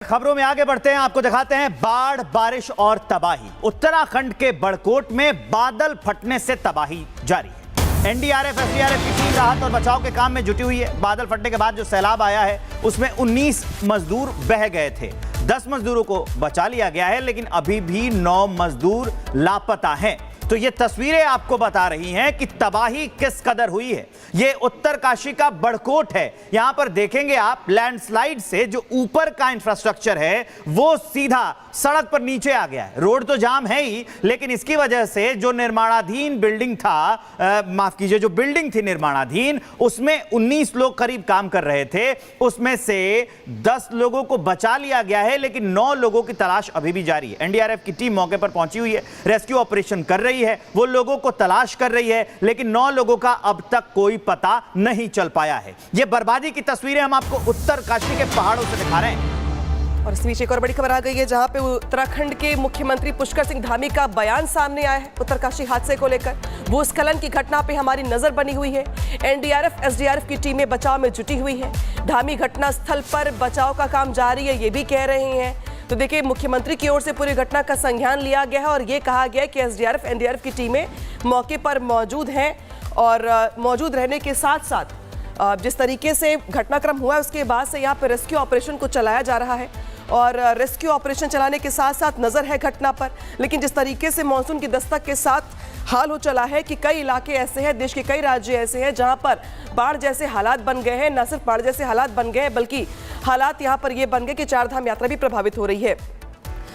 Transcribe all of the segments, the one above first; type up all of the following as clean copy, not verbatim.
खबरों में आगे बढ़ते हैं, आपको दिखाते हैं बाढ़, बारिश और तबाही। उत्तराखंड के बड़कोट में बादल फटने से तबाही जारी है। एनडीआरएफ, एसडीआरएफ की टीम राहत और बचाव के काम में जुटी हुई है। बादल फटने के बाद जो सैलाब आया है उसमें 19 मजदूर बह गए थे। 10 मजदूरों को बचा लिया गया है, लेकिन अभी भी 9 मजदूर लापता हैं। तो ये तस्वीरें आपको बता रही हैं कि तबाही किस कदर हुई है। ये उत्तरकाशी का बड़कोट है। यहां पर देखेंगे आप, लैंडस्लाइड से जो ऊपर का इंफ्रास्ट्रक्चर है वो सीधा सड़क पर नीचे आ गया है। रोड तो जाम है ही, लेकिन इसकी वजह से जो निर्माणाधीन बिल्डिंग था, माफ कीजिए, जो बिल्डिंग थी निर्माणाधीन, उसमें 19 लोग करीब काम कर रहे थे। उसमें से 10 लोगों को बचा लिया गया है, लेकिन 9 लोगों की तलाश अभी भी जारी है। एनडीआरएफ की टीम मौके पर पहुंची हुई है, रेस्क्यू ऑपरेशन कर रही है, वो लोगों को तलाश कर रही है, लेकिन 9 लोगों का अब तक कोई पता नहीं चल पाया है। ये बर्बादी की तस्वीरें हम आपको उत्तरकाशी के पहाड़ों से दिखा रहे हैं। और इस बीच एक और बड़ी खबर आ गई है, जहां पे उत्तराखंड के मुख्यमंत्री पुष्कर सिंह धामी का बयान सामने आया है उत्तरकाशी हादसे को लेकर। भूस्खलन की घटना पे हमारी नजर बनी हुई है। एनडीआरएफ, एसडीआरएफ की टीमें बचाव में जुटी हुई है। धामी घटना स्थल पर बचाव का काम जारी है, ये भी कह रहे हैं। तो देखिए, मुख्यमंत्री की ओर से पूरी घटना का संज्ञान लिया गया है और ये कहा गया है कि एसडीआरएफ, एनडीआरएफ की टीमें मौके पर मौजूद हैं और मौजूद रहने के साथ साथ जिस तरीके से घटनाक्रम हुआ है उसके बाद से यहाँ पर रेस्क्यू ऑपरेशन को चलाया जा रहा है और रेस्क्यू ऑपरेशन चलाने के साथ साथ नजर है घटना पर। लेकिन जिस तरीके से मानसून की दस्तक के साथ हाल हो चला है कि कई इलाके ऐसे हैं, देश के कई राज्य ऐसे हैं जहां पर बाढ़ जैसे हालात बन गए हैं। न सिर्फ बाढ़ जैसे हालात बन गए हैं, बल्कि हालात यहां पर ये बन गए कि चारधाम यात्रा भी प्रभावित हो रही है।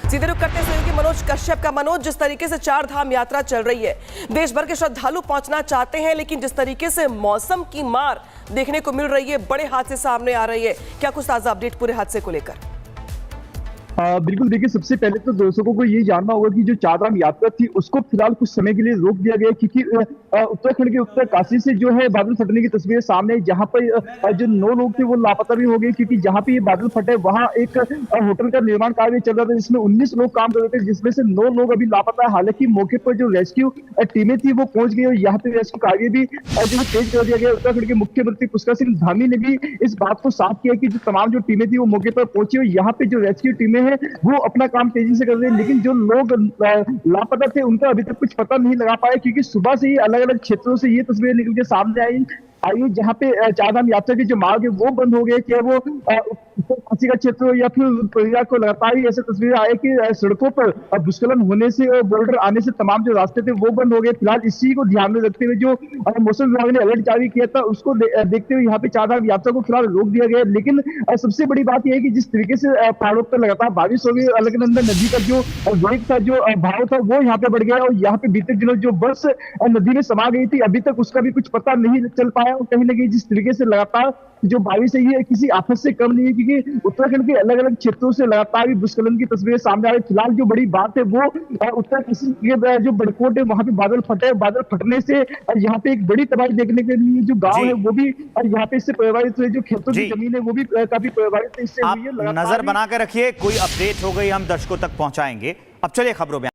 सीधे रुख करते हैं मनोज कश्यप का। मनोज, जिस तरीके से चारधाम यात्रा चल रही है, देश भर के श्रद्धालु पहुंचना चाहते हैं, लेकिन जिस तरीके से मौसम की मार देखने को मिल रही है, बड़े हादसे सामने आ रही है, क्या कुछ ताजा अपडेट पूरे हादसे को लेकर? बिल्कुल, देखिए, सबसे पहले तो दर्शकों को ये जानना होगा कि जो चारधाम यात्रा थी उसको फिलहाल कुछ समय के लिए रोक दिया गया, क्योंकि उत्तराखंड के उत्तरकाशी से जो है बादल फटने की तस्वीरें सामने, जहां पर जो 9 लोग थे वो लापता भी हो गए, क्योंकि जहां पे ये बादल फटे वहां एक होटल का निर्माण कार्य चल रहा था जिसमें 19 लोग काम कर रहे थे, जिसमें से 9 लोग अभी लापता है। हालांकि मौके पर जो रेस्क्यू टीमें थी वो पहुंच गई और यहाँ पे रेस्क्यू कार्य भी जो तेज कर दिया गया। उत्तराखंड के मुख्यमंत्री पुष्कर सिंह धामी ने भी इस बात को साफ किया कि जो तमाम जो टीमें थी वो मौके पर पहुंची और यहाँ पे जो रेस्क्यू टीमें हैं वो अपना काम तेजी से कर रहे हैं। लेकिन जो लोग लापता थे उनका अभी तक कुछ पता नहीं लगा पाया, क्योंकि सुबह से ही अलग अलग क्षेत्रों से ये तस्वीरें निकल के सामने आई जहाँ पे चारधाम यात्रा के जो मार्ग है वो बंद हो गए। क्या वो उत्तरकाशी का क्षेत्र या फिर प्रयाग को लगातार ही ऐसे तस्वीरें आए कि सड़कों पर भूस्खलन होने से और बोल्डर आने से तमाम जो रास्ते थे वो बंद हो गए। फिलहाल इसी को ध्यान में रखते हुए जो मौसम विभाग ने अलर्ट जारी किया था उसको देखते हुए यहाँ पे चारधाम यात्रा को फिलहाल रोक दिया गया। लेकिन सबसे बड़ी बात यह है कि जिस तरीके से पहाड़ों पर लगातार बारिश हो गई, अलकनंदा नदी का जो वेग था, जो भाव था, वो यहाँ पे बढ़ गया और यहाँ पे बीते दिनों जो बस नदी में समा गई थी अभी तक उसका भी कुछ पता नहीं चल पाया। कहीं ना कहीं जिस तरीके से लगातार जो बारिश है ये किसी आफत से कम नहीं है, क्योंकि उत्तराखंड के अलग अलग क्षेत्रों से लगातार भी भूस्खलन की तस्वीरें सामने आ रही है। फिलहाल जो बड़ी बात है वो उत्तरकाशी के जो बड़कोट है वहां पे बादल फटे, बादल फटने से यहाँ पे एक बड़ी तबाही देखने के लिए जो गांव है वो भी यहाँ पे इससे प्रभावित हुए, जो खेतों की जमीन है वो भी काफी प्रभावित है। इससे नजर बना के रखिए, कोई अपडेट हो गई हम दर्शकों तक पहुंचाएंगे। अब चलिए खबरों में।